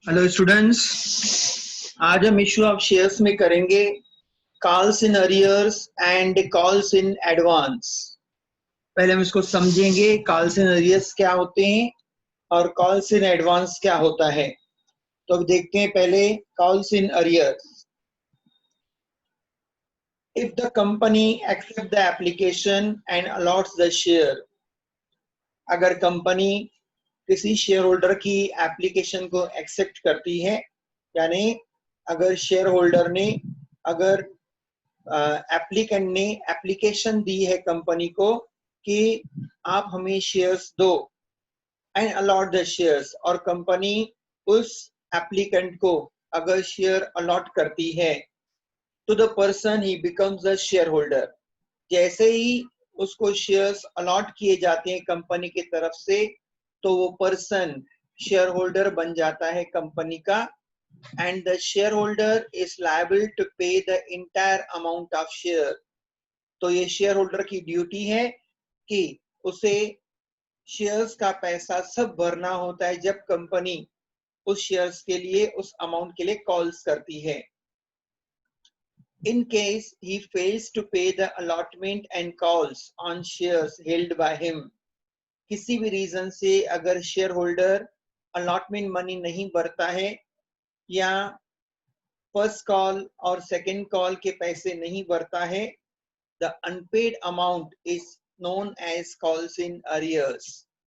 Hello students, आज हम issue of shares में करेंगे calls in arrears and calls in advance. पहले हम इसको समझेंगे, कॉल्स इन अरियर्स क्या होते हैं और कॉल्स इन एडवांस क्या होता है। तो अब देखते हैं पहले calls in arrears. If the company accept the application and allots the share, अगर कंपनी किसी शेयर होल्डर की एप्लीकेशन को एक्सेप्ट करती है, यानी अगर शेयर होल्डर ने, अगर एप्लीकेंट ने एप्लीकेशन दी है कंपनी को कि आप हमें शेयर्स दो, एंड अलॉट द शेयर्स, और कंपनी उस एप्लीकेंट को अगर शेयर अलॉट करती है to the person, he becomes the share holder. जैसे ही उसको शेयर्स अलॉट किए जाते हैं कंपनी की तरफ से, तो वो पर्सन शेयर होल्डर बन जाता है कंपनी का, and the shareholder is liable to pay the entire amount of share। तो ये शेयर होल्डर की ड्यूटी है कि उसे शेयर्स का पैसा सब भरना होता है जब कंपनी उस शेयर्स के लिए, उस अमाउंट के लिए कॉल्स करती है। In case he fails to pay the allotment and calls on shares held by him, किसी भी रीजन से अगर शेयर होल्डर अलॉटमेंट मनी नहीं भरता है या फर्स्ट कॉल और सेकंड कॉल के पैसे नहीं भरता है, the unpaid amount is known as calls in arrears.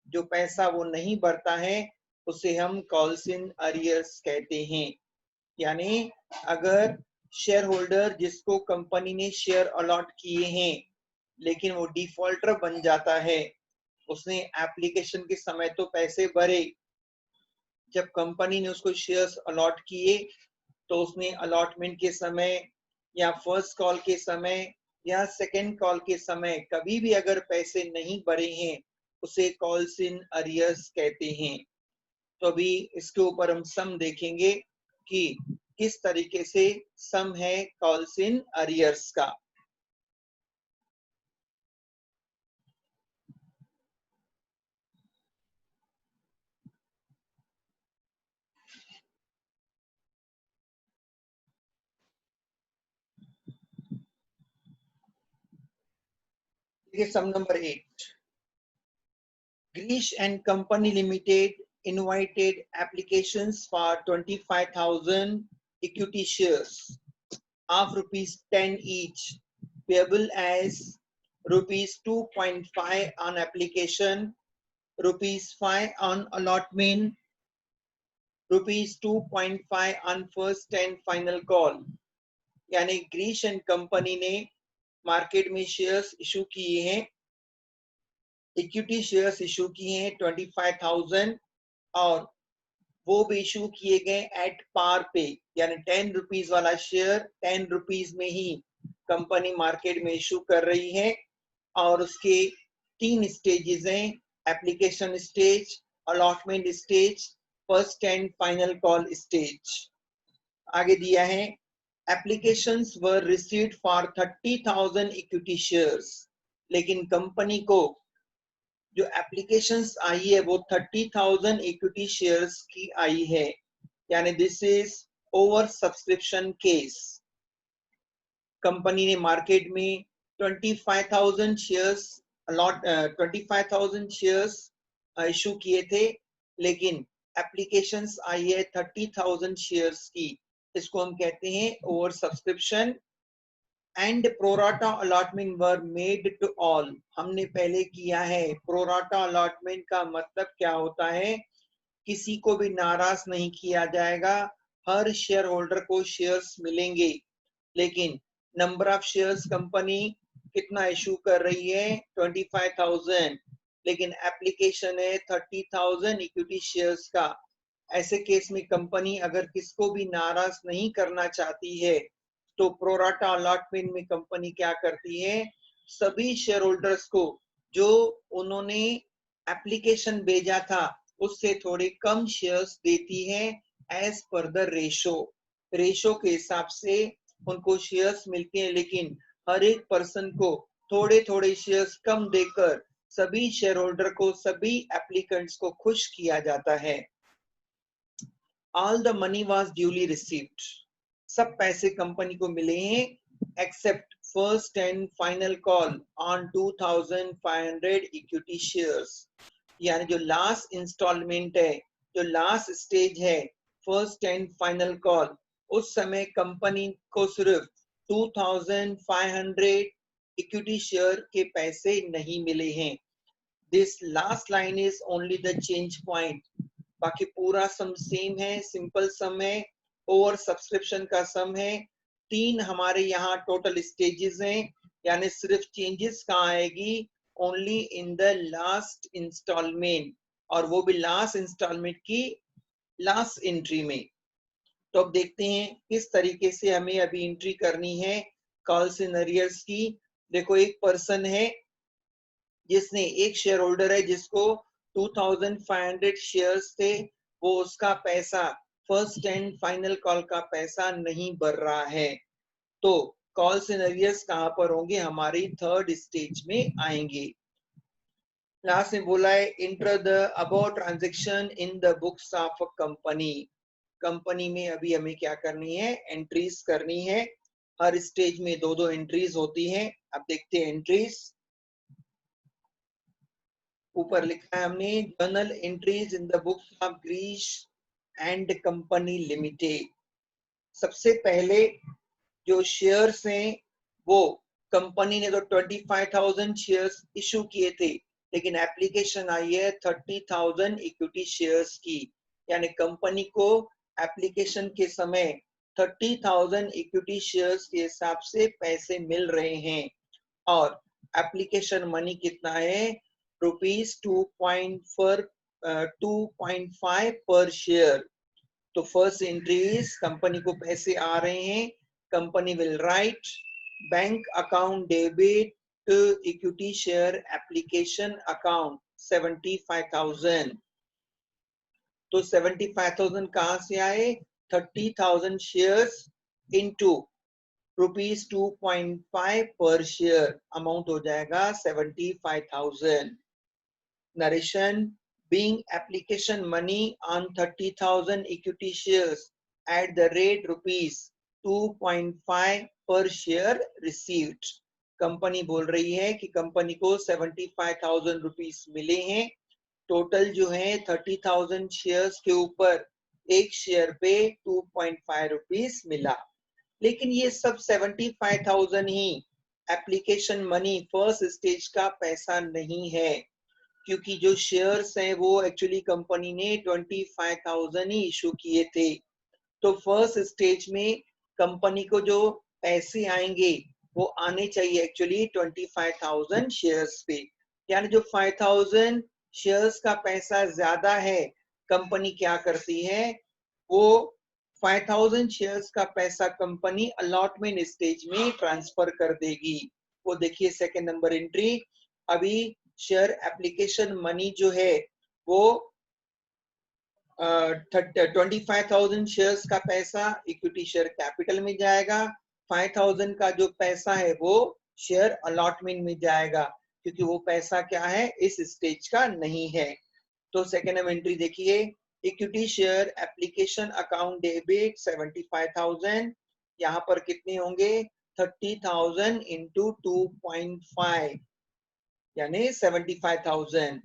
जो पैसा वो नहीं भरता है उसे हम कॉल्स इन अरियर्स कहते हैं। यानी अगर शेयर होल्डर जिसको कंपनी ने शेयर अलॉट किए हैं लेकिन वो डिफॉल्टर बन जाता है, उसने एप्लीकेशन के समय तो पैसे भरे, जब कंपनी ने उसको शेयर्स अलॉट किए तो उसने अलॉटमेंट के समय या फर्स्ट कॉल के समय या सेकंड कॉल के समय कभी भी अगर पैसे नहीं भरे हैं, उसे कॉल्स इन अरियर्स कहते हैं। तो अभी इसके ऊपर हम सम देखेंगे कि किस तरीके से सम है कॉल्स इन अरियर्स का। देखिए सम number 8। Grish and Company Limited invited applications for 25,000 equity shares of rupees 10 each, payable as rupees 2.5 on application, rupees 5 on allotment, rupees 2.5 on first and final call। यानी ग्रीश एंड कंपनी ने market में shares issue किए हैं, equity shares issue किए हैं 25,000, और वो भी इशू किए गए एट पार पे, यानी 10 रुपीज वाला शेयर 10 रुपीज में ही कंपनी मार्केट में इशू कर रही है। और उसके 3 स्टेजेस हैं, application stage, allotment stage, first and final call stage. आगे दिया है applications were received for 30,000 equity shares, लेकिन कंपनी को जो एप्लीकेशंस आई है वो 30,000 इक्विटी शेयर्स की आई है, यानी this is over subscription case. Company ने मार्केट में 25,000 शेयर्स अलॉट 25,000 शेयर्स इशू किए थे, लेकिन एप्लीकेशंस आई है 30,000 शेयर्स की। इसको हम कहते हैं over subscription. And pro rata allotment were made to all, हमने पहले किया है। प्रोराटा अलॉटमेंट का मतलब क्या होता है, किसी को भी नाराज नहीं किया जाएगा, हर शेयर होल्डर को शेयर्स मिलेंगे, लेकिन नंबर ऑफ शेयर्स कंपनी कितना इशू कर रही है 25,000, लेकिन एप्लीकेशन है 30,000 इक्विटी शेयर्स का। ऐसे केस में कंपनी अगर किसको भी नाराज नहीं करना चाहती है तो प्रोराटा अलॉटमेंट में कंपनी क्या करती है, सभी शेयर होल्डर्स को जो उन्होंने एप्लीकेशन भेजा था उससे थोड़े कम शेयर्स देती है, as per the ratio. Ratio के हिसाब से उनको शेयर्स मिलते हैं, लेकिन हर एक पर्सन को थोड़े थोड़े शेयर्स कम देकर सभी शेयर होल्डर को, सभी एप्लीकेंट्स को खुश किया जाता है। All the money was duly received, सब पैसे कंपनी को मिले हैं accept first and final call on 2500 equity shares, यानी जो लास्ट इंस्टॉलमेंट है, जो लास्ट स्टेज है, फर्स्ट एंड फाइनल कॉल, उस समय कंपनी को सिर्फ 2500 इक्विटी शेयर के पैसे नहीं मिले हैं। This last line is only the change point, बाकी पूरा सम सेम है, सिंपल सम है, ओवर सब्सक्रिप्शन का सम है। 3 हमारे यहाँ टोटल स्टेजेस हैं, यानी सिर्फ चेंजेस कहाँ आएगी, only in the last instalment, और वो भी लास्ट इंस्टॉलमेंट की लास्ट एंट्री में। तो अब देखते हैं किस तरीके से हमें अभी एंट्री करनी है कॉल्स इन अरियर्स की। देखो एक पर्सन है जिसने, एक शेयर होल्डर है जिसको 2500 शेयर्स थे, वो उसका पैसा फर्स्ट एंड फाइनल कॉल का पैसा नहीं भर रहा है। तो कॉल्स इन अरियर्स कहां पर होंगे, हमारी थर्ड स्टेज में आएंगे। लास्ट में बोला है enter the about transaction in the books of a company. Company में अभी हमें क्या करनी है, एंट्रीज करनी है। हर स्टेज में दो दो एंट्रीज होती हैं। अब देखते हैं एंट्रीज। ऊपर लिखा है हमने journal entries in the books of Girish and company limited. सबसे पहले जो शेयर्स हैं वो कंपनी ने तो 25,000 शेयर्स इशू किए थे, लेकिन एप्लीकेशन आई है 30,000 इक्विटी शेयर्स की, यानी कंपनी को एप्लीकेशन के समय 30,000 इक्विटी शेयर्स के हिसाब से पैसे मिल रहे हैं। और एप्लीकेशन मनी कितना है, ₹2.5 पर शेयर। तो फर्स्ट एंट्री इज कंपनी को पैसे आ रहे हैं, company will write bank account debit to equity share application account 75,000। तो 75,000 कहां से आए, 30,000 शेयर्स इनटू ₹2.5 पर शेयर, अमाउंट हो जाएगा 75,000। Narration, being application money on 30,000 equity shares at the rate ₹2.5 per share received। Company बोल रही है कि कंपनी को 75,000 रुपीस मिले हैं। टोटल जो है 30,000 शेयर्स के ऊपर एक शेयर पे 2.5 रुपीस मिला। लेकिन ये सब 75,000 ही एप्लीकेशन मनी फर्स्ट स्टेज का पैसा नहीं है, क्योंकि जो शेयर्स हैं वो एक्चुअली कंपनी ने 25,000 ही इशू किए थे। तो फर्स्ट स्टेज में कंपनी को जो पैसे आएंगे वो आने चाहिए एक्चुअली 25,000 शेयर्स पे, यानी जो 5,000 शेयर्स का पैसा ज्यादा है, कंपनी क्या करती है, वो 5,000 शेयर्स का पैसा कंपनी अलॉटमेंट स्टेज में ट्रांसफर कर देगी। वो देखिए सेकंड नंबर एंट्री। अभी शेयर एप्लीकेशन मनी जो है वो 25,000 शेयर्स का पैसा इक्विटी शेयर कैपिटल में जाएगा, 5,000 का जो पैसा है वो शेयर अलॉटमेंट में जाएगा, क्योंकि वो पैसा क्या है, इस स्टेज का नहीं है। तो सेकेंड एंट्री देखिए, equity share application account debit 75,000, यहाँ पर कितने होंगे, 30,000 इंटू 2.5 यानी 75,000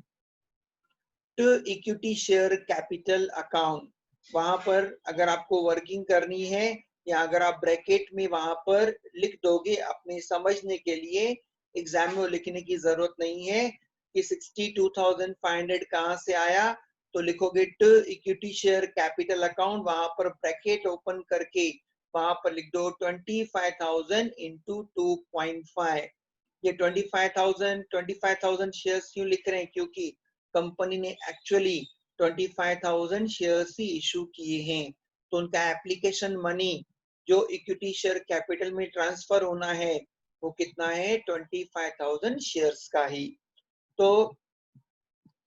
to equity share capital account. वहां पर अगर आपको वर्किंग करनी है या अगर आप ब्रैकेट में वहां पर लिख दोगे अपने समझने के लिए, एग्जाम में लिखने की जरूरत नहीं है कि 62,500 कहां से आया, तो लिखोगे to equity share capital account, वहां पर ब्रैकेट ओपन करके वहां पर लिख दो 25,000 इंटू 2.5। ये 25,000 शेयर्स क्यों लिख रहे हैं, क्योंकि कंपनी ने एक्चुअली 25,000 शेयर्स ही इशू किए हैं, तो उनका एप्लीकेशन मनी जो इक्विटी शेयर कैपिटल में ट्रांसफर होना है वो कितना है, 25,000 शेयर्स का ही। तो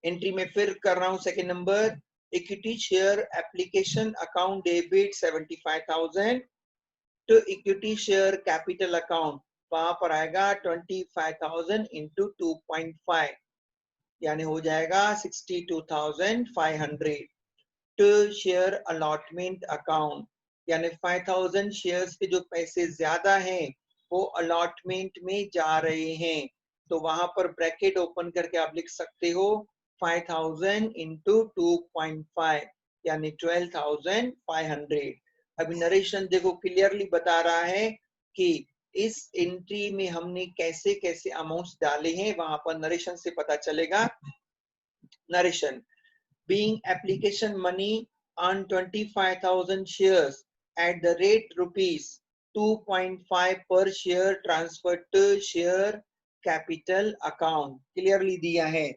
एंट्री में फिर कर रहा हूं second number, equity share application account debit 75,000 to equity share capital account, वहां पर आएगा 25,000 इंटू 2.5 यानी हो जाएगा 62,500। शेयर अलॉटमेंट अकाउंट, यानी 5000 शेयर्स के जो पैसे ज्यादा हैं वो अलॉटमेंट में जा रहे हैं। तो वहां पर ब्रैकेट ओपन करके आप लिख सकते हो 5000 इंटू 2.5 यानी 12,500। अभी नरेशन देखो क्लियरली बता रहा है कि इस एंट्री में हमने कैसे कैसे अमाउंट्स डाले हैं, वहां पर नरेशन से पता चलेगा। Narration being application money on 25,000 shares at the rate rupees 2.5 per share transferred to share capital account। Clearly दिया है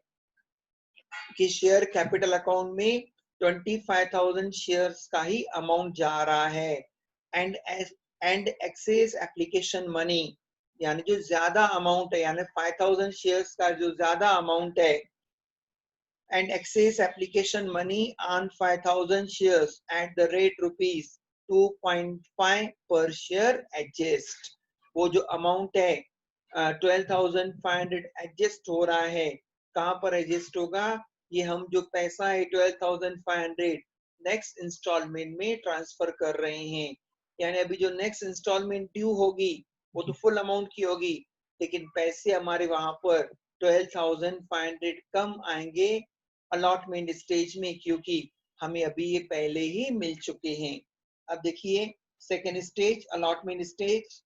कि शेयर कैपिटल अकाउंट में 25,000 शेयर्स का ही अमाउंट जा रहा है। एंड एक्सेस एप्लीकेशन मनी, यानी जो ज्यादा अमाउंट है, यानी 5,000 शेयर्स का जो ज्यादा अमाउंट है, and excess application money on 5,000 shares at the rate rupees 2.5 per share adjust। वो जो अमाउंट है 12,500 एडजस्ट हो रहा है। कहां पर एडजस्ट होगा? ये हम जो पैसा है 12,500 नेक्स्ट इंस्टॉलमेंट में ट्रांसफर कर रहे हैं। यानी अभी जो नेक्स्ट इंस्टॉलमेंट ड्यू होगी वो तो फुल अमाउंट की होगी, लेकिन पैसे हमारे वहां पर 12,500 कम आएंगे अलॉटमेंट स्टेज में, क्योंकि हमें अभी ये पहले ही मिल चुके हैं। अब देखिए second stage, allotment stage.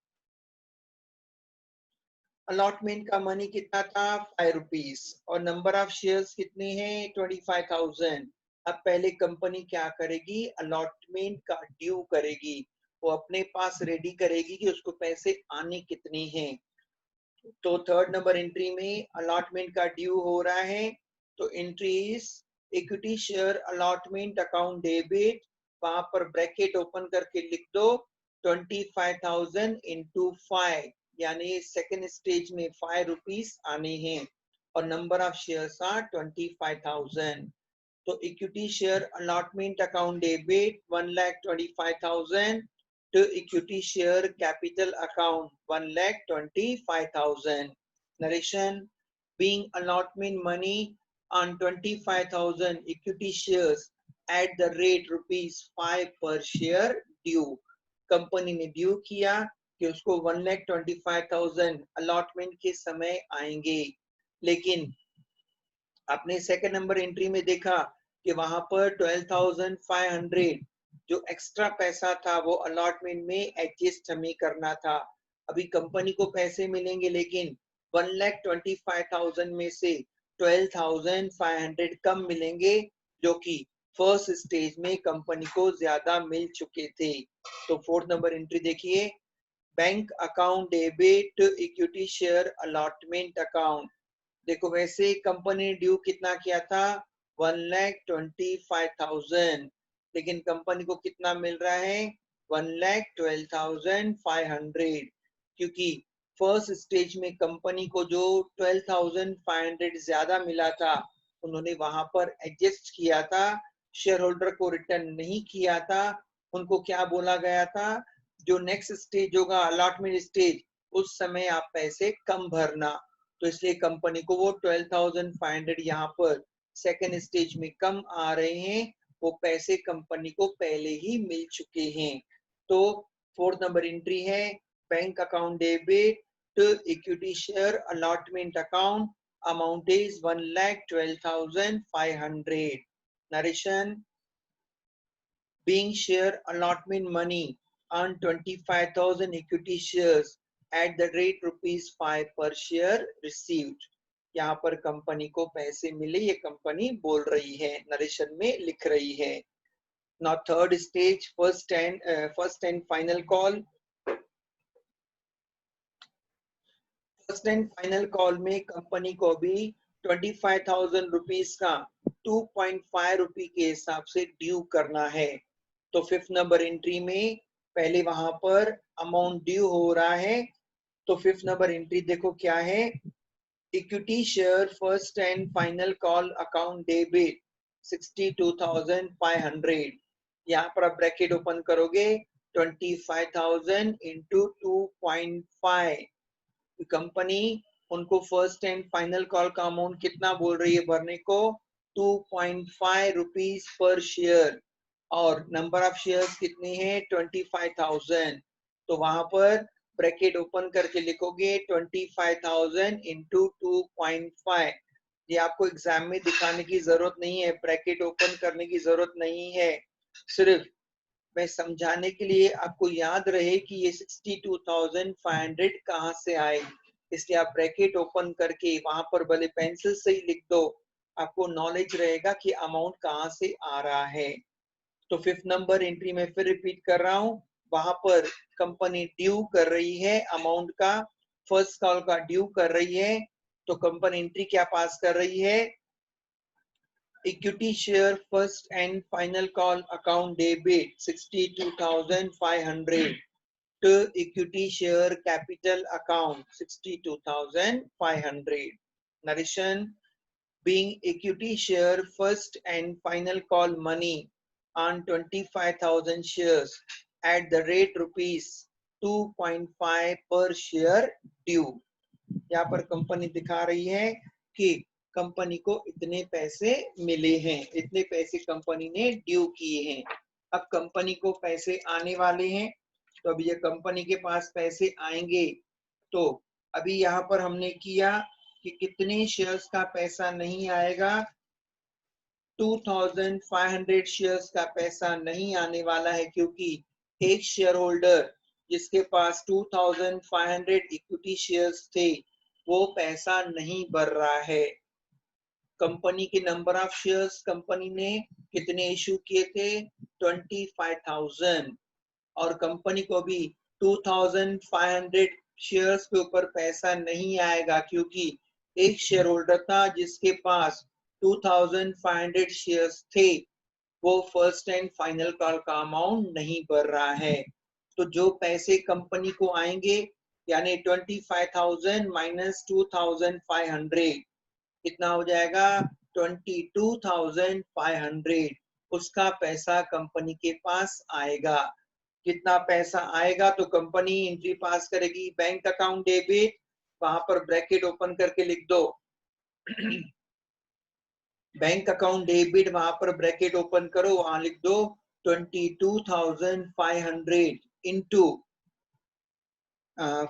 Allotment का मनी कितना था? 5 रुपीज, और नंबर ऑफ शेयर्स कितने हैं? 25,000। अब पहले कंपनी क्या करेगी? अलॉटमेंट का ड्यू करेगी, वो अपने पास रेडी करेगी कि उसको पैसे आने कितने हैं। तो थर्ड नंबर एंट्री में अलॉटमेंट का ड्यू हो रहा है, तो entries equity share allotment account debit, वहां पर ब्रैकेट ओपन करके लिख दो 25,000 इंटू 5, यानी सेकेंड स्टेज में 5 रुपीज आने हैं और नंबर ऑफ शेयर्स आर 25,000। तो equity share allotment account debit 1,25,000 to equity share capital account 1,25,000। Narration being allotment money on 25,000 equity shares at the rate rupees 5 per share due। Company ने due किया कि उसको 1,25,000 allotment के समय आएंगे, लेकिन आपने सेकंड नंबर एंट्री में देखा कि वहां पर 12,500 जो एक्स्ट्रा पैसा था वो अलॉटमेंट में एडजस्ट हमें करना था। अभी कंपनी को पैसे मिलेंगे, लेकिन 1,25,000 में से 12,500 कम मिलेंगे, जो कि फर्स्ट स्टेज में कंपनी को ज्यादा मिल चुके थे। तो फोर्थ नंबर एंट्री देखिए, bank account debit equity share allotment account. देखो वैसे कंपनी ने ड्यू कितना किया था? 1,25,000, लेकिन कंपनी को कितना मिल रहा है? 1,12,500, क्योंकि फर्स्ट स्टेज में कंपनी को जो 12,500 ज्यादा मिला था उन्होंने वहां पर एडजस्ट किया था, शेयर होल्डर को रिटर्न नहीं किया था। उनको क्या बोला गया था? जो नेक्स्ट स्टेज होगा अलॉटमेंट स्टेज, उस समय आप पैसे कम भरना। तो इसलिए कंपनी को वो 12,500 यहाँ पर सेकेंड स्टेज में कम आ रहे हैं, वो पैसे कंपनी को पहले ही मिल चुके हैं। तो फोर्थ नंबर एंट्री है bank account debit to equity share allotment account, amount is 1,12,500। Narration being share allotment money on 25,000 equity shares at the rate rupees 5 per share received। यहाँ पर कंपनी को पैसे मिले, ये कंपनी बोल रही है, नरेशन में लिख रही है। Now third stage, first and final call। First and final call में कंपनी को भी 25,000 रुपीज का 2.5 रुपी के हिसाब से ड्यू करना है। तो फिफ्थ नंबर एंट्री में पहले वहां पर अमाउंट ड्यू हो रहा है, तो फिफ्थ नंबर एंट्री देखो क्या है, equity share first and final call account debit 62,500। यहाँ पर आप ब्रैकेट ओपन करोगे 25,000 इंटू 2.5। कंपनी उनको फर्स्ट एंड फाइनल कॉल का अमाउंट कितना बोल रही है भरने को? 2.5 रुपीज पर शेयर। और नंबर ऑफ शेयर्स कितने हैं 25,000। तो वहां पर ब्रैकेट ओपन करके लिखोगे 25,000 इंटू 2.5। ये आपको एग्जाम में दिखाने की जरूरत नहीं है, ब्रैकेट ओपन करने की जरूरत नहीं है, सिर्फ मैं समझाने के लिए आपको याद रहे कि ये 62,500 कहाँ से आए, इसलिए आप ब्रैकेट ओपन करके वहां पर भले पेंसिल से ही लिख दो, आपको नॉलेज रहेगा कि अमाउंट कहाँ से आ रहा है। तो 5th नंबर एंट्री में फिर रिपीट कर रहा हूँ, वहां पर कंपनी ड्यू कर रही है अमाउंट का, फर्स्ट कॉल का ड्यू कर रही है। तो कंपनी एंट्री क्या पास कर रही है, equity share first and final call account debit 62,500 to equity share capital account 62,500. Narration: being equity share first and final call money on 25,000 shares at the rate rupees 2.5 per share due. यहाँ पर company दिखा रही है कि company को इतने पैसे मिले हैं, इतने पैसे कंपनी ने ड्यू किए हैं। अब कंपनी को पैसे आने वाले हैं, तो अभी ये कंपनी के पास पैसे आएंगे। तो अभी यहाँ पर हमने किया कि कितने शेयर्स का पैसा नहीं आएगा, 2,500 शेयर्स का पैसा नहीं आने वाला है, क्योंकि एक शेयर होल्डर जिसके पास 2,500 इक्विटी शेयर्स थे वो पैसा नहीं भर रहा है। कंपनी के नंबर ऑफ शेयर्स कंपनी ने कितने इशू किए थे 25,000, और कंपनी को भी 2,500 शेयर्स के ऊपर पैसा नहीं आएगा, क्योंकि एक शेयर होल्डर था जिसके पास 2,500 शेयर्स थे, वो फर्स्ट एंड फाइनल कॉल का अमाउंट नहीं भर रहा है। तो जो पैसे कंपनी को आएंगे, यानी 25,000 माइनस 2,500 कितना हो जाएगा 22,500, उसका पैसा कंपनी के पास आएगा। कितना पैसा आएगा, तो कंपनी एंट्री पास करेगी बैंक अकाउंट डेबिट, वहां पर ब्रैकेट ओपन करके लिख दो बैंक अकाउंट डेबिट, वहां पर ब्रैकेट ओपन करो, वहां लिख दो 22,500 इंटू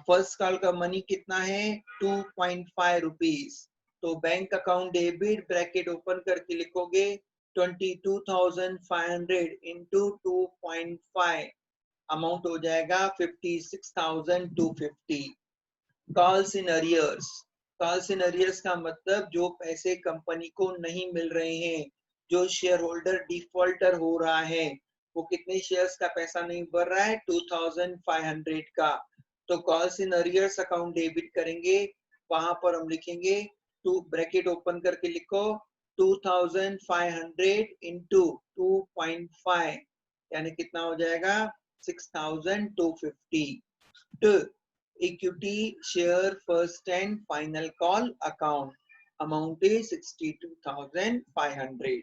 फर्स्ट कॉल का मनी कितना है 2.5 रुपीज। तो bank account debit bracket open करके लिखोगे 22,500 इंटू 2.5, अमाउंट हो जाएगा 56,250। Calls in arrears, calls in arrears का मतलब जो पैसे कंपनी को नहीं मिल रहे हैं, जो शेयर होल्डर डिफॉल्टर हो रहा है, वो कितने शेयर्स का पैसा नहीं भर रहा है 2,500 का। तो calls in arrears account debit करेंगे, वहां पर हम लिखेंगे टू, ब्रैकेट ओपन करके लिखो 2,500 इंटू 2.5, यानी कितना हो जाएगा 6,250। To equity share first and final call account, amount is 62,500।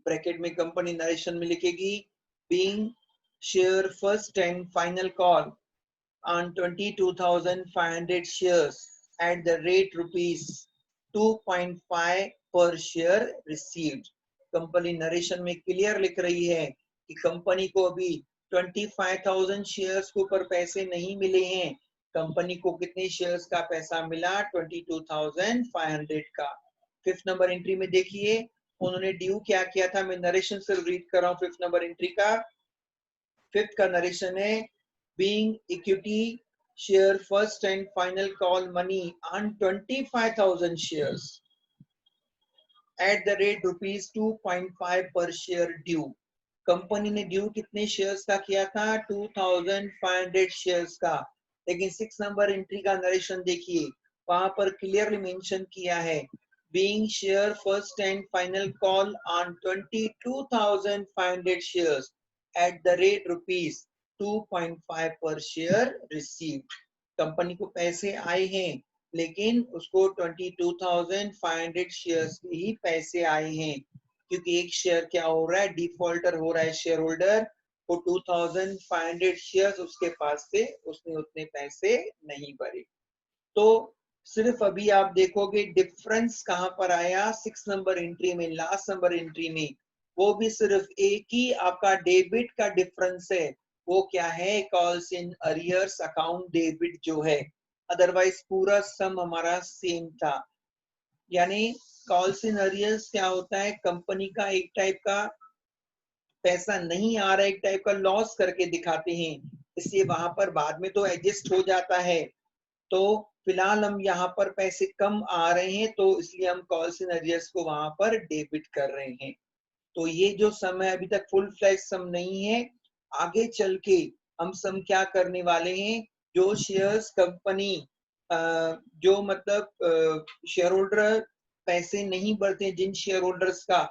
Bracket में कंपनी नरेशन में लिखेगी being share first and final call on 22,500 shares at the rate rupees 2.5 per share received। Company narration में clear लिख रही है कि company को अभी 25,000 shares के ऊपर पैसे नहीं मिले हैं, कंपनी को कितने शेयर्स का पैसा मिला 22,500 का। 5th नंबर एंट्री में देखिए उन्होंने ड्यू क्या किया था, मैं नरेशन सिर्फ रीड कर रहा हूँ 5th नंबर एंट्री का। 5th का नरेशन है being equity share first and final call money on 25,000 shares at the rate rupees 2.5 per share due। Company ने ड्यू कितने शेयर्स का किया था 2,500 शेयर्स का, लेकिन 6 नंबर एंट्री का नरेशन देखिए वहां पर क्लियरली मेंशन किया है being share first and final call on 22,500 shares at the rate rupees 2.5 per share received। Company को पैसे आए हैं, लेकिन उसको 22,500 शेयर्स के ही पैसे आए हैं, क्योंकि एक शेयर क्या हो रहा है डिफॉल्टर हो रहा है शेयर होल्डर, वो 2,500 शेयर्स उसके पास से उसने उतने पैसे नहीं भरे। तो सिर्फ अभी आप देखोगे डिफरेंस कहां पर आया 6 नंबर एंट्री में, लास्ट नंबर एंट्री में वो भी सिर्फ एक ही आपका डेबिट का डिफरेंस है, वो क्या है, calls in arrears account debit जो है, अदरवाइज पूरा सम हमारा सेम था। यानी कॉल्स इन अरियर्स क्या होता है, कंपनी का एक टाइप का पैसा नहीं आ रहा है, एक टाइप का लॉस करके दिखाते हैं, इसलिए वहां पर बाद में तो एडजस्ट हो जाता है। तो फिलहाल हम यहाँ पर पैसे कम आ रहे हैं, तो इसलिए हम कॉल्स इन अरियर्स को वहां पर डेबिट कर रहे हैं। तो ये जो सम है अभी तक फुल फ्लैश सम नहीं है, आगे चल के हम सम क्या करने वाले हैं, जो शेयर्स कंपनी जो मतलब शेयर होल्डर पैसे नहीं भरते, जिन शेयर होल्डर्स का,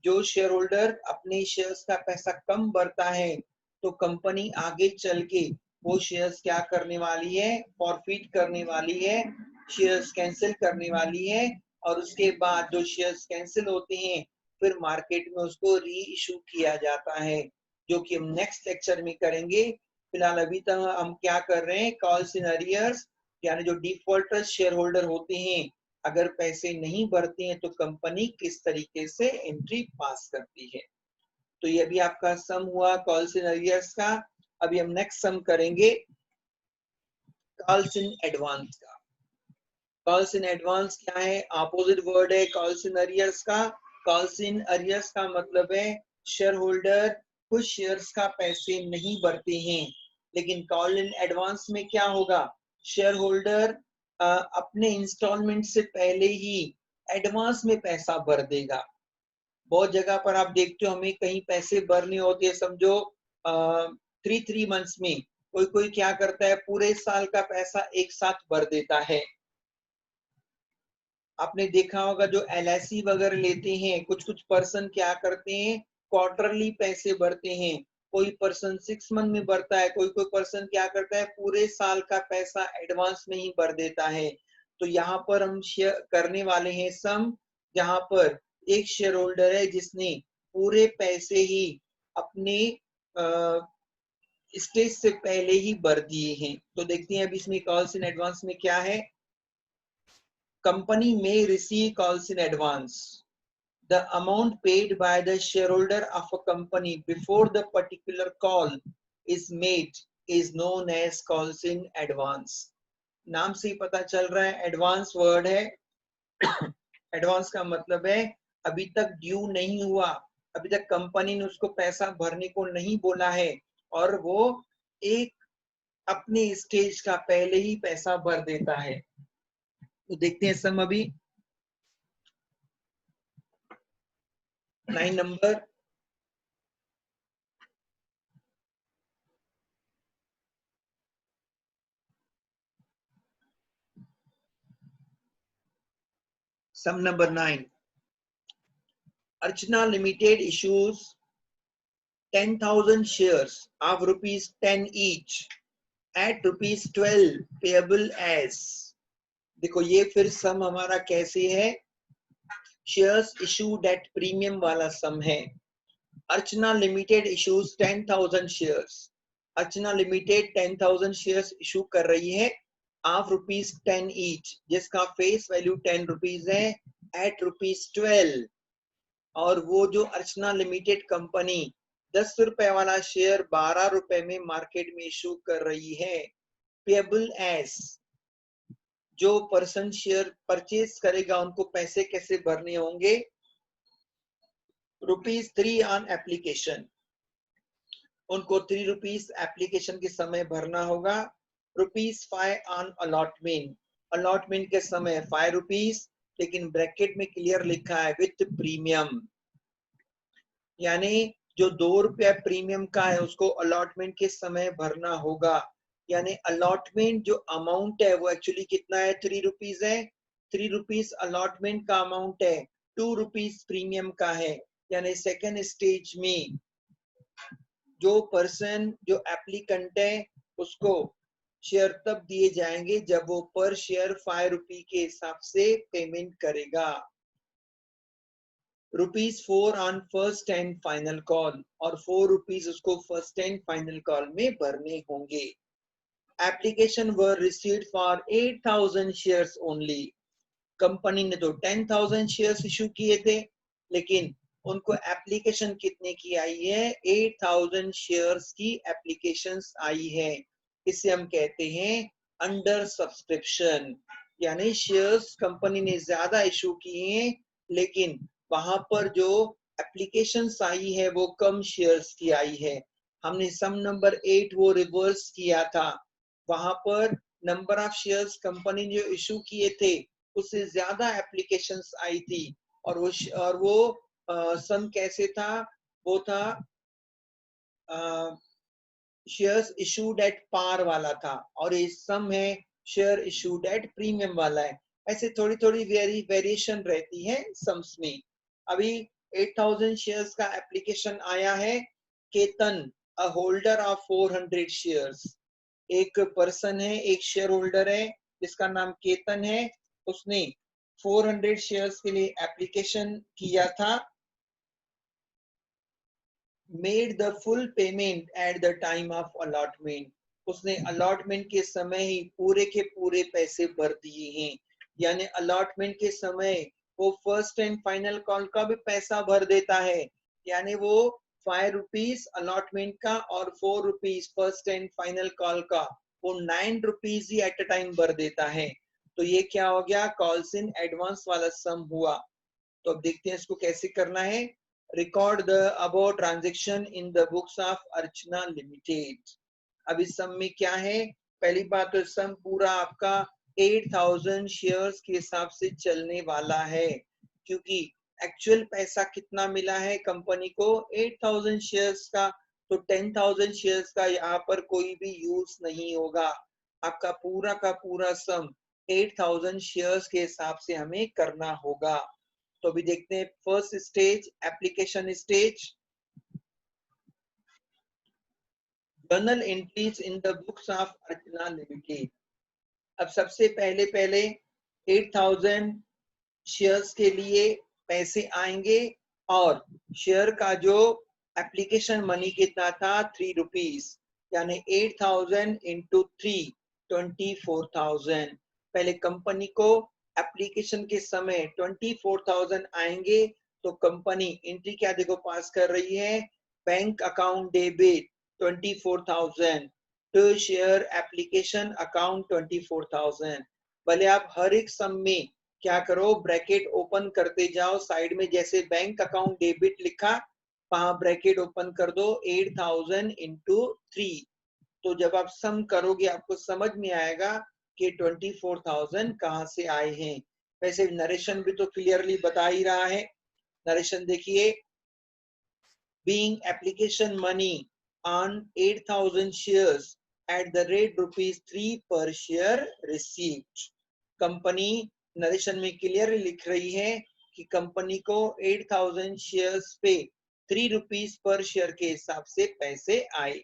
जो शेयर होल्डर अपने शेयर्स का पैसा कम भरता है, तो कंपनी आगे चल के वो शेयर्स क्या करने वाली है, फॉरफिट करने वाली है, शेयर्स कैंसिल करने वाली है। और उसके बाद जो शेयर्स कैंसिल होते हैं फिर मार्केट में उसको री इशू किया जाता है, जो कि हम नेक्स्ट लेक्चर में करेंगे। फिलहाल अभी तक हम क्या कर रहे हैं, कॉल्स इन अरियर्स, यानी जो डिफॉल्टर शेयर होल्डर होते हैं, अगर पैसे नहीं भरते हैं तो कंपनी किस तरीके से एंट्री पास करती है। तो ये अभी आपका सम हुआ कॉल्स इन अरियर्स का। अभी हम नेक्स्ट सम करेंगे कॉल्स इन एडवांस का। कॉल्स इन एडवांस क्या है, अपोजिट वर्ड है कॉल्स इन अरियर्स का। कॉल्स इन अरियर्स का मतलब है शेयर होल्डर कुछ शेयर्स का पैसे नहीं भरते हैं, लेकिन कॉल इन एडवांस में क्या होगा, शेयर होल्डर अपने इंस्टॉलमेंट से पहले ही एडवांस में पैसा भर देगा। बहुत जगह पर आप देखते हो हमें कहीं पैसे भरने होते हैं, समझो 3 मंथ्स में, कोई कोई क्या करता है पूरे साल का पैसा एक साथ भर देता है। आपने देखा होगा जो LIC वगैरह लेते हैं, कुछ कुछ पर्सन क्या करते हैं, क्वार्टरली पैसे भरते हैं। कोई पर्सन 6 मंथ में भरता है, कोई कोई पर्सन क्या करता है पूरे साल का पैसा एडवांस में ही भर देता है। तो यहाँ पर हम शेयर करने वाले हैं सम, जहाँ पर एक शेयर होल्डर है जिसने पूरे पैसे ही अपने स्टेज से पहले ही भर दिए हैं। तो देखते हैं अब इसमें कॉल्स इन एडवांस में क्या है। Company may receive calls in advance. The amount paid by the shareholder of a company before the particular call is made is known as calls in advance. नाम से ही पता चल रहा है एडवांस वर्ड है। एडवांस का मतलब है अभी तक ड्यू नहीं हुआ, अभी तक कंपनी ने उसको पैसा भरने को नहीं बोला है, और वो एक अपने स्टेज का पहले ही पैसा भर देता है। तो देखते हैं सम अभी 9 number. Sum number 9. Archana Limited issues 10,000 shares of rupees 10 each at rupees 12 payable as। देखो ये फिर सम हमारा कैसे है, शेयर्स इशूड एट प्रीमियम वाला सम है। अर्चना लिमिटेड इशूज 10,000 शेयर्स। अर्चना लिमिटेड 10,000 शेयर्स इशू कर रही है ऑफ रुपीज 10 ईच, जिसका फेस वैल्यू 10 रुपीज है, एट रुपीज 12। और वो जो अर्चना लिमिटेड कंपनी 10 रुपए वाला शेयर 12 रुपए में मार्केट में इशू कर रही है। पेबल एज, जो पर्सन शेयर परचेज करेगा उनको पैसे कैसे भरने होंगे, ₹3 ऑन एप्लीकेशन, उनको 3 रुपीज एप्लीकेशन के समय भरना होगा। ₹5 ऑन अलॉटमेंट, अलॉटमेंट के समय 5 रुपीज, लेकिन ब्रैकेट में क्लियर लिखा है विथ प्रीमियम, यानी जो 2 रुपया प्रीमियम का है उसको अलॉटमेंट के समय भरना होगा। यानी अलॉटमेंट जो अमाउंट है वो एक्चुअली कितना है, 3 रुपीज है। 3 रुपीज अलॉटमेंट का अमाउंट है, 2 रुपीज प्रीमियम का है। यानी सेकेंड स्टेज में जो पर्सन जो एप्लीकेंट है उसको शेयर तब दिए जाएंगे जब वो पर शेयर 5 रुपये के हिसाब से पेमेंट करेगा। ₹4 on first and final call, और 4 रुपीज उसको फर्स्ट एंड फाइनल कॉल में भरने होंगे। Application were received for 8,000 shares only. Company ने तो 10,000 शेयर्स इशू किए थे, लेकिन उनको एप्लीकेशन कितने की आई है? 8000 शेयर्स की एप्लीकेशंस आई है। इसे हम कहते हैं अंडर सब्सक्रिप्शन, यानी शेयर्स कंपनी ने ज्यादा इशू किए हैं लेकिन वहां पर जो एप्लीकेशंस आई है वो कम शेयर्स की आई है। हमने सम नंबर 8 वो रिवर्स किया था, वहां पर नंबर ऑफ शेयर्स कंपनी ने जो इशू किए थे उससे ज्यादा एप्लीकेशंस आई थी और वो सम कैसे था? वो था शेयर्स इशूड एट पार वाला था और ये सम है शेयर इशूड एट प्रीमियम वाला है। ऐसे थोड़ी थोड़ी वेरिएशन रहती है सम्स में। अभी 8000 शेयर्स का एप्लीकेशन आया है। केतन अ होल्डर ऑफ 400 शेयर्स, एक पर्सन है, एक शेयर होल्डर है जिसका नाम केतन है। उसने 400 शेयर्स के लिए एप्लीकेशन किया था। Made the full payment at the time of allotment, उसने अलॉटमेंट के समय ही पूरे के पूरे पैसे भर दिए हैं। यानी अलॉटमेंट के समय वो फर्स्ट एंड फाइनल कॉल का भी पैसा भर देता है। यानी वो 5 रुपीज अलॉटमेंट का और 4 rupees first and final call का, वो 9 rupees he at a time भर देता है। तो ये क्या हो गया? कॉल्स इन एडवांस वाला सम हुआ। तो अब देखते हैं इसको कैसे करना है। Record the above transaction in the books of Archana limited. अब इस सम में क्या है? पहली बात तो सम पूरा आपका 8000 शेयर्स के हिसाब से चलने वाला है, क्योंकि एक्चुअल पैसा कितना मिला है कंपनी को? 8000 शेयर्स का। तो 10,000 शेयर्स का यहाँ पर कोई भी यूज नहीं होगा। आपका पूरा का पूरा सम 8000 शेयर्स के हिसाब से हमें करना होगा। तो अभी देखते हैं first stage, application stage. Journal entries in the books of Archana limited. अब सबसे पहले 8000 शेयर्स के लिए पैसे आएंगे और शेयर का जो एप्लीकेशन मनी कितना था? 3 रुपीज, यानी 8000 इंटू 3, 24,000। पहले कंपनी को एप्लीकेशन के समय 24,000 आएंगे तो कंपनी एंट्री क्या देखो पास कर रही है? Bank account debit 24,000 to share application account 24,000। भले आप हर एक सम में क्या करो, ब्रैकेट ओपन करते जाओ, साइड में जैसे बैंक अकाउंट डेबिट लिखा वहां ब्रैकेट ओपन कर दो 8000 इंटू 3। तो जब आप सम करोगे आपको समझ में आएगा कि 24,000 कहां से आए हैं। वैसे नरेशन भी तो क्लियरली बता ही रहा है। नरेशन देखिए, being application money on 8000 shares at the rate ₹3 per share received। Company narration में क्लियर लिख रही है कि कंपनी को 8000 शेयर्स पे 3 रुपीज पर शेयर के हिसाब से पैसे आए।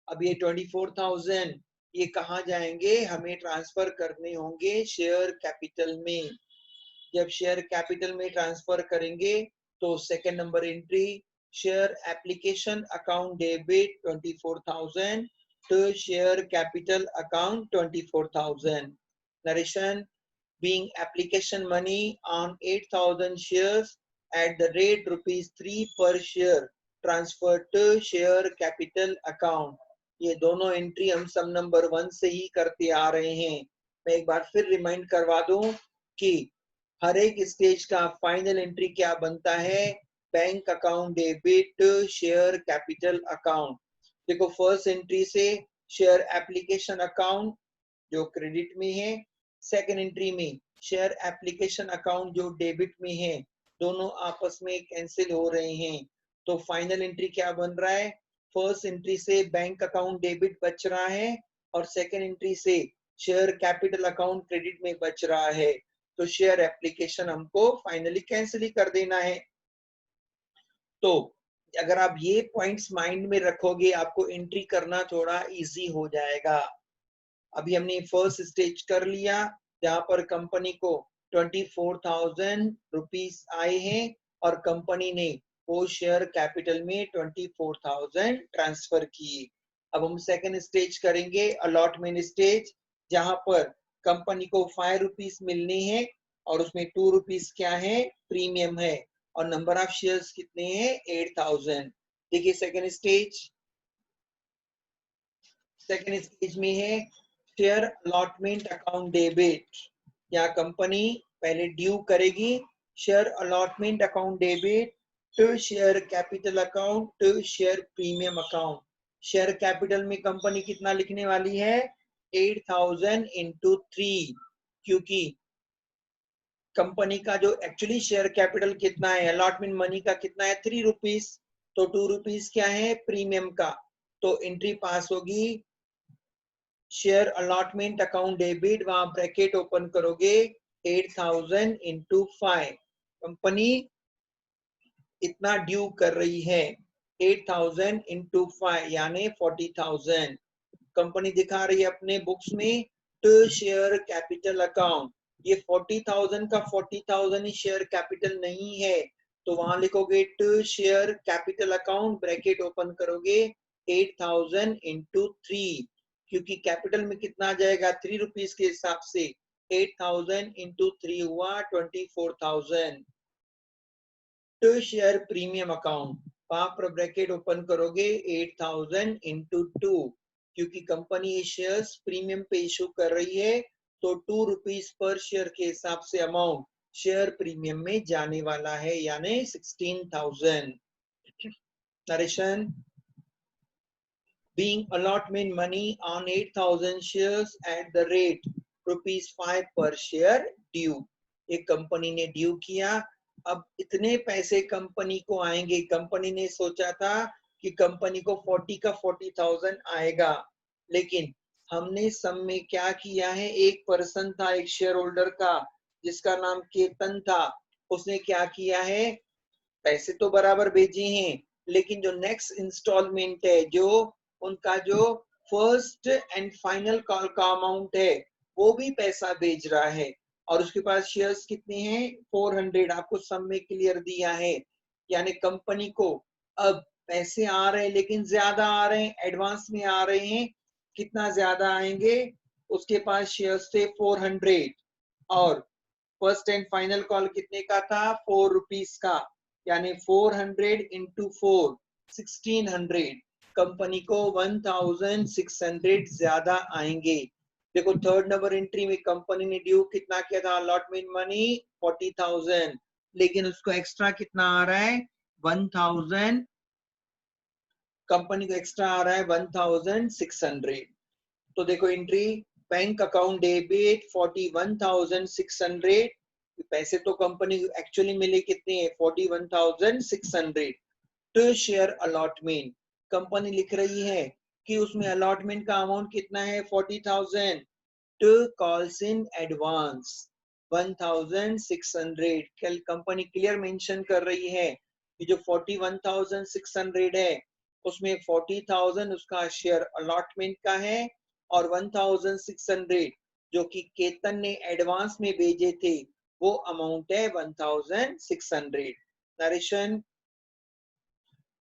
अब ये 24,000 ये कहाँ जाएंगे? हमें ट्रांसफर करने होंगे शेयर कैपिटल में। जब शेयर कैपिटल में ट्रांसफर करेंगे तो second number entry, share application account debit 24,000 to share capital account 24,000। Narration, being application money on 8,000 shares at the rate ₹3 per share transferred to share capital account। ये दोनों entry हम सम number 1 से ही करते आ रहे हैं। मैं एक बार फिर रिमाइंड करवा दूं कि हर एक स्टेज का फाइनल एंट्री क्या बनता है? Bank account debit share capital account. देखो फर्स्ट एंट्री से शेयर एप्लीकेशन अकाउंट जो क्रेडिट में है, सेकंड एंट्री में शेयर एप्लीकेशन अकाउंट जो डेबिट में है, दोनों आपस में कैंसिल हो रहे हैं। तो फाइनल एंट्री क्या बन रहा है? फर्स्ट एंट्री से बैंक अकाउंट डेबिट बच रहा है और सेकंड एंट्री से शेयर कैपिटल अकाउंट क्रेडिट में बच रहा है। तो शेयर एप्लीकेशन हमको फाइनली कैंसिल ही कर देना है। तो अगर आप ये पॉइंट्स माइंड में रखोगे आपको एंट्री करना थोड़ा इजी हो जाएगा। अभी हमने फर्स्ट स्टेज कर लिया जहां पर कंपनी को 24,000 रुपीज आए हैं और कंपनी ने वो शेयर कैपिटल में 24,000 ट्रांसफर किए। अब हम सेकंड स्टेज करेंगे, अलॉटमेंट स्टेज, जहां पर कंपनी को 5 रुपीज मिलने हैं और उसमें 2 रुपीज क्या है? प्रीमियम है और नंबर ऑफ शेयर्स कितने हैं 8000। देखिए सेकेंड स्टेज में है शेयर अलॉटमेंट अकाउंट डेबिट। यहाँ कंपनी पहले ड्यू करेगी share allotment account debit to share capital account to share premium account. Share capital में कंपनी कितना लिखने वाली है 8000 इंटू 3, क्योंकि कंपनी का जो एक्चुअली शेयर कैपिटल कितना है अलॉटमेंट मनी का कितना है 3 रुपीज, तो 2 रुपीज क्या है प्रीमियम का। तो एंट्री पास होगी शेयर अलॉटमेंट अकाउंट डेबिट, वहां ब्रैकेट ओपन करोगे 8000 इंटू 5। कंपनी इतना ड्यू कर रही है 8000 इंटू 5 यानी 40000। कंपनी दिखा रही है अपने बुक्स में टू शेयर कैपिटल अकाउंट, ये 40000 का 40000 ही शेयर कैपिटल नहीं है, तो वहां लिखोगे to share capital account bracket open करोगे 8000 इंटू 3, क्योंकि कैपिटल में कितना आ जाएगा 3 रुपीज के हिसाब से 8000 इंटू 3 हुआ 24000। टू शेयर प्रीमियम अकाउंट वहां पर ब्रैकेट ओपन करोगे 8000 इंटू 2, क्योंकि कंपनी ये शेयर्स प्रीमियम पे इशू कर रही है, तो 2 रुपीज पर शेयर के हिसाब से अमाउंट शेयर प्रीमियम में जाने वाला है यानी 16000। Narration being allotment money on 8000 shares at the rate ₹5 per share due। एक कंपनी ने ड्यू किया, अब इतने पैसे कंपनी को आएंगे। कंपनी ने सोचा था कि कंपनी को 40 का 40,000 आएगा, लेकिन हमने सब में क्या किया है, एक पर्सन था एक शेयर होल्डर का जिसका नाम केतन था, उसने क्या किया है पैसे तो बराबर भेजे हैं, लेकिन जो नेक्स्ट इंस्टॉलमेंट है जो उनका जो फर्स्ट एंड फाइनल कॉल का अमाउंट है वो भी पैसा भेज रहा है, और उसके पास शेयर्स कितने हैं 400। आपको सब में क्लियर दिया है, यानी कंपनी को अब पैसे आ रहे हैं लेकिन ज्यादा आ रहे हैं, एडवांस में आ रहे हैं। कितना ज्यादा आएंगे, उसके पास शेयर्स थे 400 और फर्स्ट एंड फाइनल कॉल कितने का था 4 रुपीज का, यानी 400 इंटू 4 1600। कंपनी को 1600 ज्यादा आएंगे। देखो थर्ड नंबर एंट्री में कंपनी ने ड्यू कितना किया था अलॉटमेंट मनी 40,000, लेकिन उसको एक्स्ट्रा कितना आ रहा है 1000। कंपनी को एक्स्ट्रा आ रहा है 1600। तो देखो एंट्री बैंक अकाउंट डेबिट 41,600। पैसे तो कंपनी को एक्चुअली मिले कितने हैं 41,600। टू शेयर अलॉटमेंट कंपनी लिख रही है कि उसमें अलॉटमेंट का अमाउंट कितना है 40,000। To calls in advance 1,600। कल कंपनी क्लियर मेंशन कर रही है कि जो 41,600 है उसमें 40,000 उसका शेयर अलॉटमेंट का है और 1,600 जो कि केतन ने एडवांस में भेजे थे वो अमाउंट है 1,600।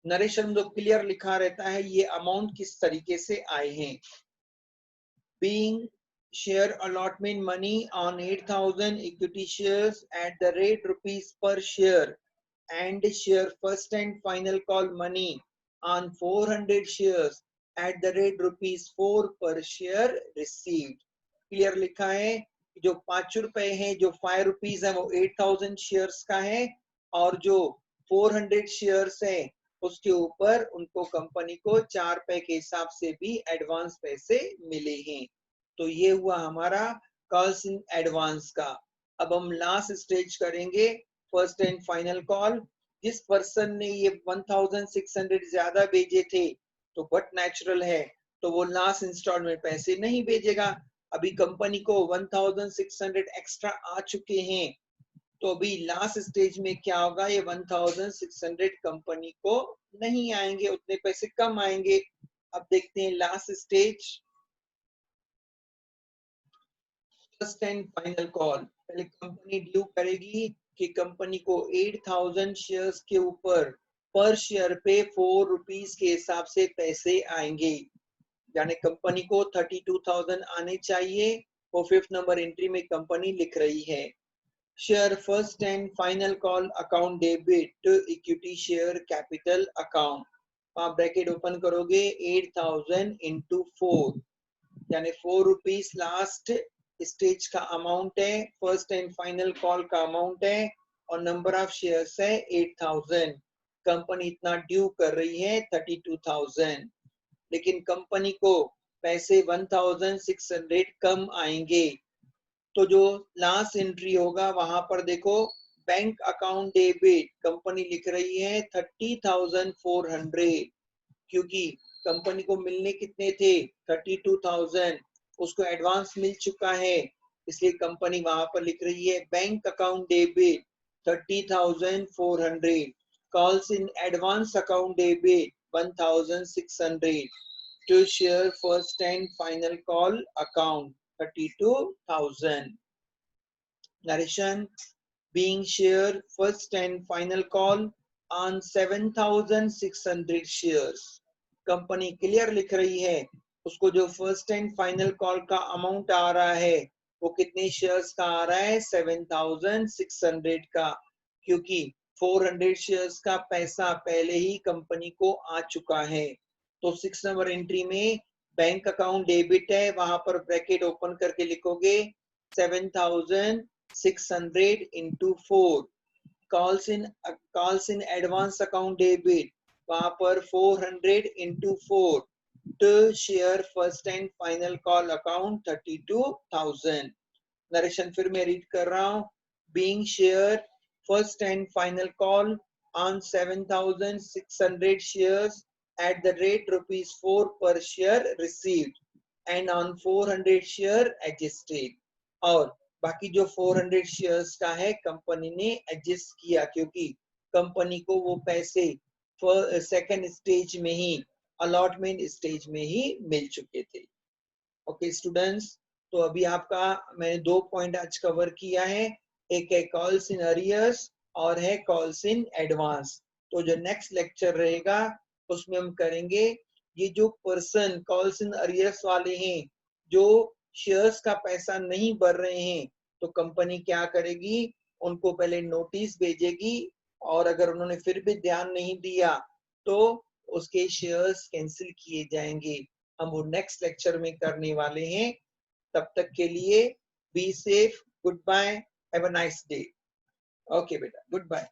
नरेशन जो क्लियर लिखा रहता है ये अमाउंट किस तरीके से आए हैं। Being share allotment money on 8000 equity shares at the rate rupees per share and share first and final call money on 400 shares at the rate ₹4 per share received। Clear लिखा है जो 5 रुपए है जो 5 रुपीज है वो 8000 शेयर्स का है और जो 400 शेयर्स है उसके ऊपर उनको कंपनी को 4 रुपए के हिसाब से भी एडवांस पैसे मिले हैं। तो ये हुआ हमारा कॉल्स इन एडवांस का। अब हम लास्ट स्टेज करेंगे फर्स्ट एंड फाइनल कॉल। जिस पर्सन ने ये 1600 ज्यादा भेजे थे तो बट नेचुरल है तो वो लास्ट इंस्टॉलमेंट पैसे नहीं भेजेगा। अभी कंपनी को 1600 एक्स्ट्रा आ चुके हैं, तो अभी लास्ट स्टेज में क्या होगा ये 1600 कंपनी को नहीं आएंगे, उतने पैसे कम आएंगे। अब देखते हैं last stage first and final call. पहले कंपनी ड्यू करेगी कि कंपनी को 8000 शेयर्स के ऊपर पर शेयर पे 4 रुपीज के हिसाब से पैसे आएंगे, यानी कंपनी को 32,000 आने चाहिए। वो फिफ्थ नंबर एंट्री में कंपनी लिख रही है। Share first and final call account debit equity share capital account. आप ब्रैकेट ओपन करोगे 8000 इंटू 4 यानी 4 रुपीज लास्ट स्टेज का अमाउंट है, फर्स्ट एंड फाइनल कॉल का अमाउंट है और नंबर ऑफ शेयर्स है 8000। कंपनी इतना ड्यू कर रही है 32000, लेकिन कंपनी को पैसे 1600 कम आएंगे। तो जो लास्ट एंट्री होगा वहां पर देखो बैंक अकाउंट डेबिट कंपनी लिख रही है 30,400, क्योंकि कंपनी को मिलने कितने थे 32,000, उसको एडवांस मिल चुका है, इसलिए कंपनी वहां पर लिख रही है bank account debit 30,400, calls in advance account debit 1,600 to share first and final call account 32,000. Narration being share first and final call on 7,600 shares. Company clear लिख रही है, उसको जो फर्स्ट एंड फाइनल कॉल का अमाउंट आ रहा है वो कितने शेयर्स का आ रहा है 7,600 का, क्योंकि 400 शेयर्स का पैसा पहले ही कंपनी को आ चुका है। तो 6 नंबर एंट्री में बैंक अकाउंट डेबिट है, वहां पर ब्रैकेट ओपन करके लिखोगे 7,600 into 4, calls in advance account debit, वहां पर 400 into 4 to share first and final call account 32,000। Narration फिर मैं रीड कर रहा हूँ, being share first and final call on 7,600 shares at the rate ₹4 per share received and on 400 share adjusted। और बाकी जो 400 शेयर्स का है कंपनी ने एडजस्ट किया, क्योंकि कंपनी को वो पैसे सेकंड स्टेज में ही, अलॉटमेंट स्टेज में ही मिल चुके थे। ओके स्टूडेंट्स, तो अभी आपका मैंने 2 पॉइंट आज कवर किया है, एक है कॉल्स इन अरियर्स और है कॉल्स इन एडवांस। तो जो नेक्स्ट लेक्चर रहेगा उसमें हम करेंगे ये जो पर्सन कॉल्स इन अरियर्स वाले हैं, जो शेयर्स का पैसा नहीं भर रहे हैं, तो कंपनी क्या करेगी, उनको पहले नोटिस भेजेगी और अगर उन्होंने फिर भी ध्यान नहीं दिया तो उसके शेयर्स कैंसिल किए जाएंगे। हम वो नेक्स्ट लेक्चर में करने वाले हैं। तब तक के लिए be safe, goodbye, have a nice day. Okay बेटा, गुड बाय।